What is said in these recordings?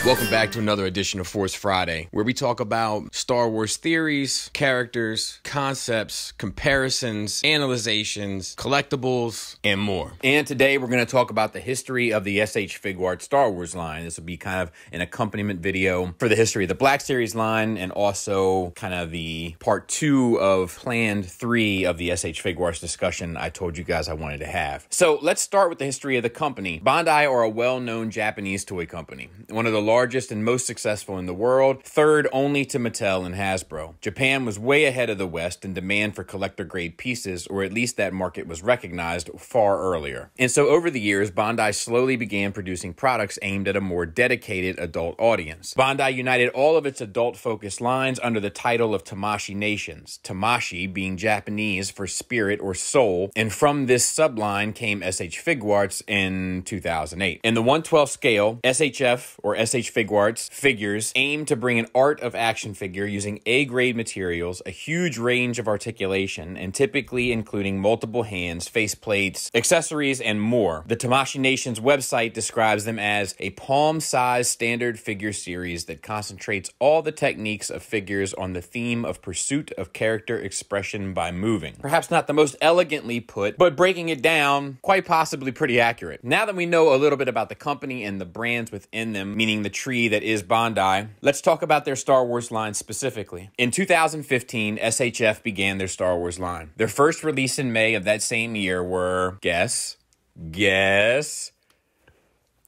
Welcome back to another edition of Force Friday, where we talk about Star Wars theories, characters, concepts, comparisons, analyzations, collectibles, and more. And today we're going to talk about the history of the SH Figuarts Star Wars line. This will be kind of an accompaniment video for the history of the Black Series line, and also kind of the part 2 of planned 3 of the SH Figuarts discussion I told you guys I wanted to have. So let's start with the history of the company. Bandai are a well-known Japanese toy company, one of the largest and most successful in the world, third only to Mattel and Hasbro. Japan was way ahead of the West in demand for collector-grade pieces, or at least that market was recognized far earlier. And so over the years, Bandai slowly began producing products aimed at a more dedicated adult audience. Bandai united all of its adult-focused lines under the title of Tamashii Nations, Tamashii being Japanese for spirit or soul, and from this subline came SH Figuarts in 2008. In the 1/12 scale, SHF or SH Figuarts figures aim to bring an art of action figure using A-grade materials, a huge range of articulation, and typically including multiple hands, faceplates, accessories, and more. The Tamashii Nations website describes them as a palm-sized standard figure series that concentrates all the techniques of figures on the theme of pursuit of character expression by moving. Perhaps not the most elegantly put, but breaking it down, quite possibly pretty accurate. Now that we know a little bit about the company and the brands within them, meaning the tree that is Bandai, let's talk about their Star Wars line specifically. In 2015, SHF began their Star Wars line. Their first release in May of that same year were, guess,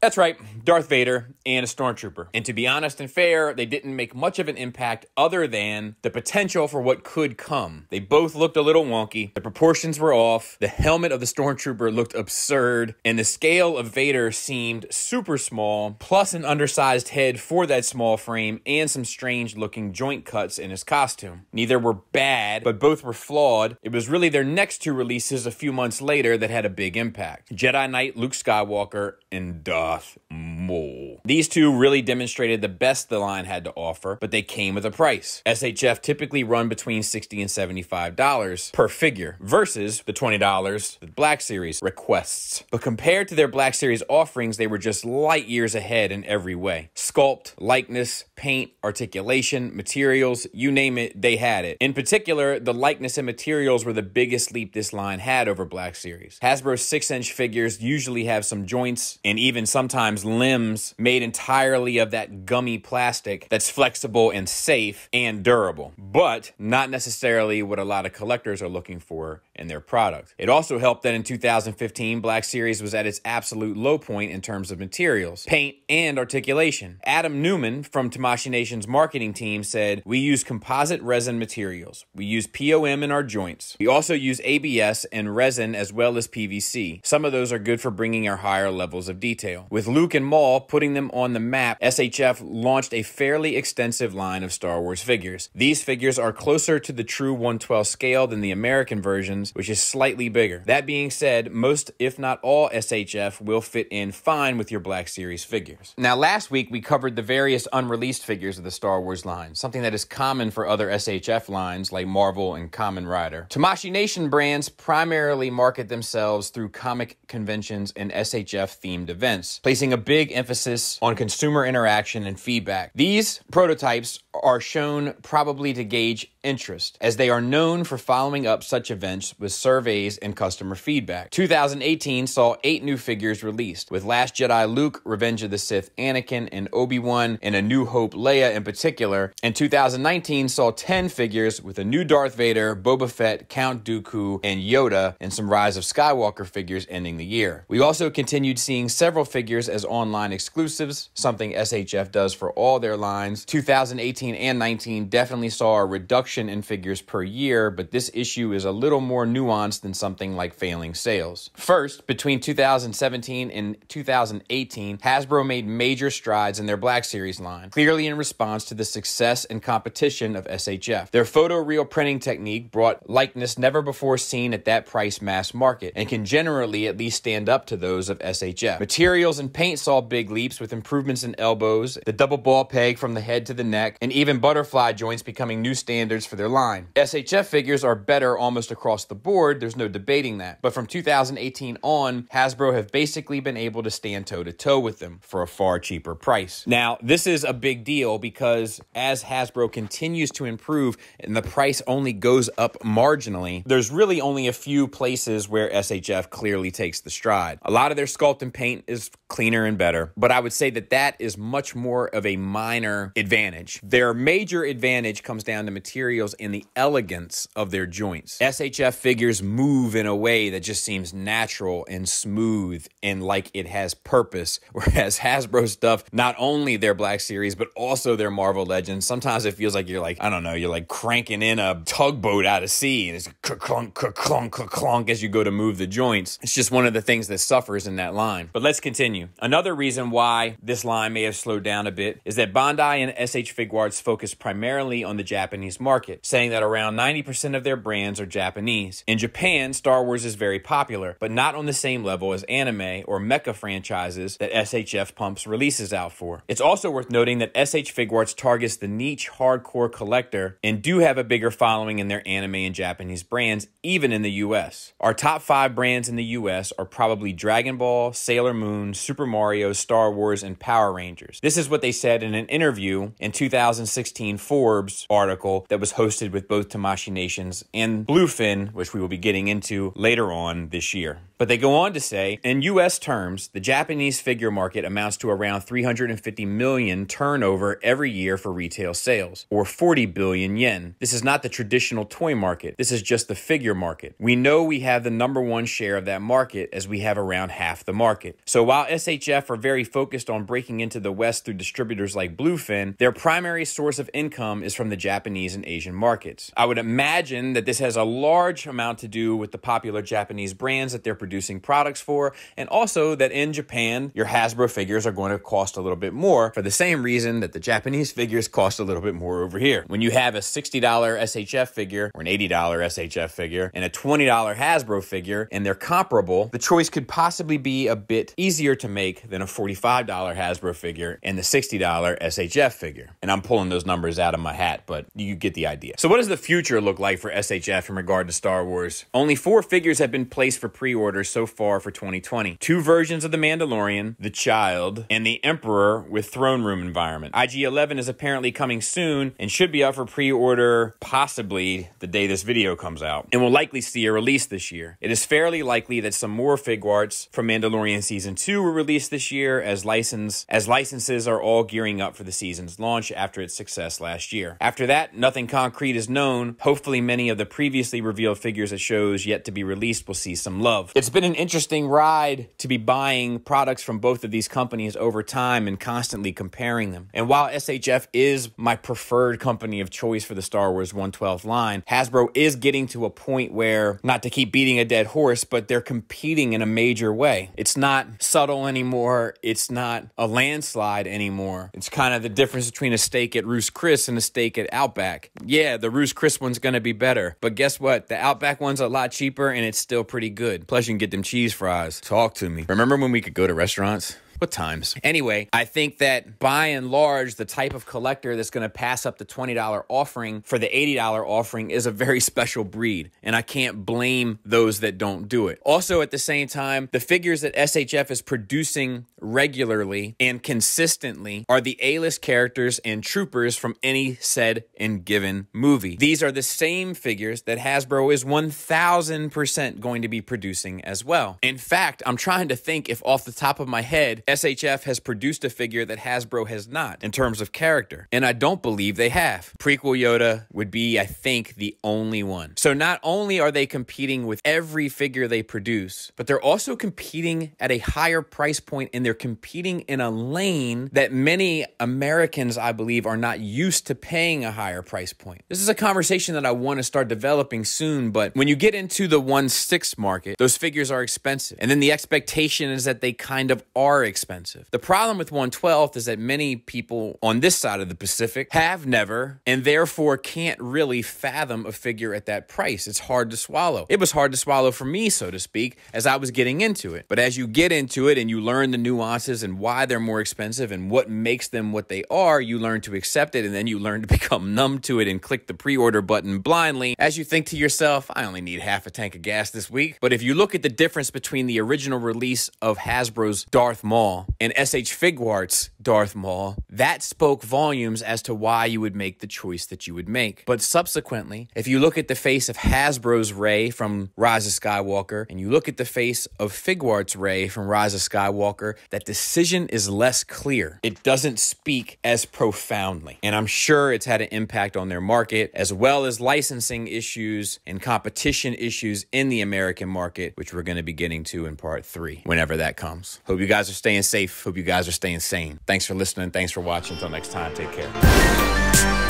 that's right, Darth Vader and a Stormtrooper. And to be honest and fair, they didn't make much of an impact other than the potential for what could come. They both looked a little wonky, the proportions were off, the helmet of the Stormtrooper looked absurd, and the scale of Vader seemed super small, plus an undersized head for that small frame and some strange looking joint cuts in his costume. Neither were bad, but both were flawed. It was really their next 2 releases a few months later that had a big impact. Jedi Knight Luke Skywalker and Darth Maul. These 2 really demonstrated the best the line had to offer, but they came with a price. SHF typically run between $60 and $75 per figure versus the $20 the Black Series requests. But compared to their Black Series offerings, they were just light years ahead in every way. Sculpt, likeness, paint, articulation, materials, you name it, they had it. In particular, the likeness and materials were the biggest leap this line had over Black Series. Hasbro's 6-inch figures usually have some joints and even sometimes limbs made entirely of that gummy plastic that's flexible and safe and durable, but not necessarily what a lot of collectors are looking for in their product. It also helped that in 2015, Black Series was at its absolute low point in terms of materials, paint, and articulation. Adam Newman from Tamashii Nations marketing team said, "We use composite resin materials. We use POM in our joints. We also use ABS and resin as well as PVC. Some of those are good for bringing our higher levels of detail." With Luke and Maul putting them on the map, SHF launched a fairly extensive line of Star Wars figures. These figures are closer to the true 1/12 scale than the American versions, which is slightly bigger. That being said, most, if not all, SHF will fit in fine with your Black Series figures. Now, last week we covered the various unreleased figures of the Star Wars line, something that is common for other SHF lines like Marvel and Kamen Rider. Tamashii Nation brands primarily market themselves through comic conventions and SHF-themed events, placing a big emphasis on consumer interaction and feedback. These prototypes are shown probably to gauge interest, as they are known for following up such events with surveys and customer feedback. 2018 saw 8 new figures released, with Last Jedi Luke, Revenge of the Sith Anakin, and Obi-Wan, and A New Hope Leia in particular. And 2019 saw 10 figures, with a new Darth Vader, Boba Fett, Count Dooku, and Yoda, and some Rise of Skywalker figures ending the year. We also continued seeing several figures as online exclusives, something SHF does for all their lines. 2018 and 19 definitely saw a reduction in figures per year, but this issue is a little more nuanced than something like failing sales. First, between 2017 and 2018, Hasbro made major strides in their Black Series line, clearly in response to the success and competition of SHF. Their photoreal printing technique brought likeness never before seen at that price mass market, and can generally at least stand up to those of SHF. Materials and paint saw big leaps with improvements in elbows, the double ball peg from the head to the neck, and even butterfly joints becoming new standards for their line. SHF figures are better almost across the board, there's no debating that. But from 2018 on, Hasbro have basically been able to stand toe-to-toe with them for a far cheaper price. Now, this is a big deal because as Hasbro continues to improve and the price only goes up marginally, there's really only a few places where SHF clearly takes the stride. A lot of their sculpt and paint is cleaner and better, but I would say that that is much more of a minor advantage. Their major advantage comes down to materials and the elegance of their joints. SHF figures move in a way that just seems natural and smooth and like it has purpose, whereas Hasbro stuff, not only their Black Series, but also their Marvel Legends, sometimes it feels like you're like, I don't know, you're like cranking in a tugboat out of sea, and it's clunk, clunk, clunk as you go to move the joints. It's just one of the things that suffers in that line. But let's continue. Another reason why this line may have slowed down a bit is that Bandai and SH Figuarts focus primarily on the Japanese market, saying that around 90% of their brands are Japanese. In Japan, Star Wars is very popular, but not on the same level as anime or mecha franchises that SHF pumps releases out for. It's also worth noting that SH Figuarts targets the niche hardcore collector and do have a bigger following in their anime and Japanese brands, even in the US. Our top 5 brands in the US are probably Dragon Ball, Sailor Moon, Super Mario, Star Wars, and Power Rangers. This is what they said in an interview in 2016 Forbes article that was hosted with both Tamashii Nations and Bluefin, which we will be getting into later on this year. But they go on to say, in US terms, the Japanese figure market amounts to around 350 million turnover every year for retail sales, or 40 billion yen. This is not the traditional toy market. This is just the figure market. We know we have the #1 share of that market as we have around half the market. So while SHF are very focused on breaking into the West through distributors like Bluefin, their primary source of income is from the Japanese and Asian markets. I would imagine that this has a large amount to do with the popular Japanese brands that they're producing products for, and also that in Japan, your Hasbro figures are going to cost a little bit more for the same reason that the Japanese figures cost a little bit more over here. When you have a $60 SHF figure or an $80 SHF figure and a $20 Hasbro figure and they're comparable, the choice could possibly be a bit easier to make than a $45 Hasbro figure and the $60 SHF figure. And I'm pulling those numbers out of my hat, but you get the idea. So what does the future look like for SHF in regard to Star Wars? Only 4 figures have been placed for pre-orders so far for 2020. 2 versions of the Mandalorian, the Child, and the Emperor with throne room environment. IG-11 is apparently coming soon and should be up for pre-order possibly the day this video comes out, and will likely see a release this year. It is fairly likely that some more Figuarts from Mandalorian Season 2 will release this year as licenses are all gearing up for the season's launch after its success last year. After that, nothing concrete is known. Hopefully many of the previously revealed figures at shows yet to be released will see some love. It's been an interesting ride to be buying products from both of these companies over time and constantly comparing them. And while SHF is my preferred company of choice for the Star Wars 112 line, Hasbro is getting to a point where, not to keep beating a dead horse, but they're competing in a major way. It's not subtle anymore. It's not a landslide anymore. It's kind of the difference between a steak at Ruth's Chris and a steak at Outback. Yeah, the Ruth's Chris one's going to be better, but guess what? The Outback one's a lot cheaper and it's still pretty good. Plus, you can get them cheese fries. Talk to me. Remember when we could go to restaurants? What times? Anyway, I think that by and large, the type of collector that's going to pass up the $20 offering for the $80 offering is a very special breed, and I can't blame those that don't do it. Also, at the same time, the figures that SHF is producing regularly and consistently are the A-list characters and troopers from any said and given movie. These are the same figures that Hasbro is 1000% going to be producing as well. In fact, I'm trying to think if off the top of my head, SHF has produced a figure that Hasbro has not in terms of character, and I don't believe they have. Prequel Yoda would be, I think, the only one. So not only are they competing with every figure they produce, but they're also competing at a higher price point, and they're competing in a lane that many Americans, I believe, are not used to paying a higher price point. This is a conversation that I want to start developing soon, but when you get into the 1/6 market, those figures are expensive, and then the expectation is that they kind of are expensive. expensive. The problem with 1/12 is that many people on this side of the Pacific have never, and therefore can't really fathom a figure at that price. It's hard to swallow. It was hard to swallow for me, so to speak, as I was getting into it. But as you get into it and you learn the nuances and why they're more expensive and what makes them what they are, you learn to accept it, and then you learn to become numb to it and click the pre-order button blindly as you think to yourself, I only need half a tank of gas this week. But if you look at the difference between the original release of Hasbro's Darth Maul and SH Figuarts Darth Maul, that spoke volumes as to why you would make the choice that you would make. But subsequently, if you look at the face of Hasbro's Rey from Rise of Skywalker and you look at the face of Figuarts Rey from Rise of Skywalker, that decision is less clear. It doesn't speak as profoundly. And I'm sure it's had an impact on their market, as well as licensing issues and competition issues in the American market, which we're going to be getting to in part 3, whenever that comes. Hope you guys are staying safe. Hope you guys are staying sane. Thanks for listening. Thanks for watching. Until next time, take care.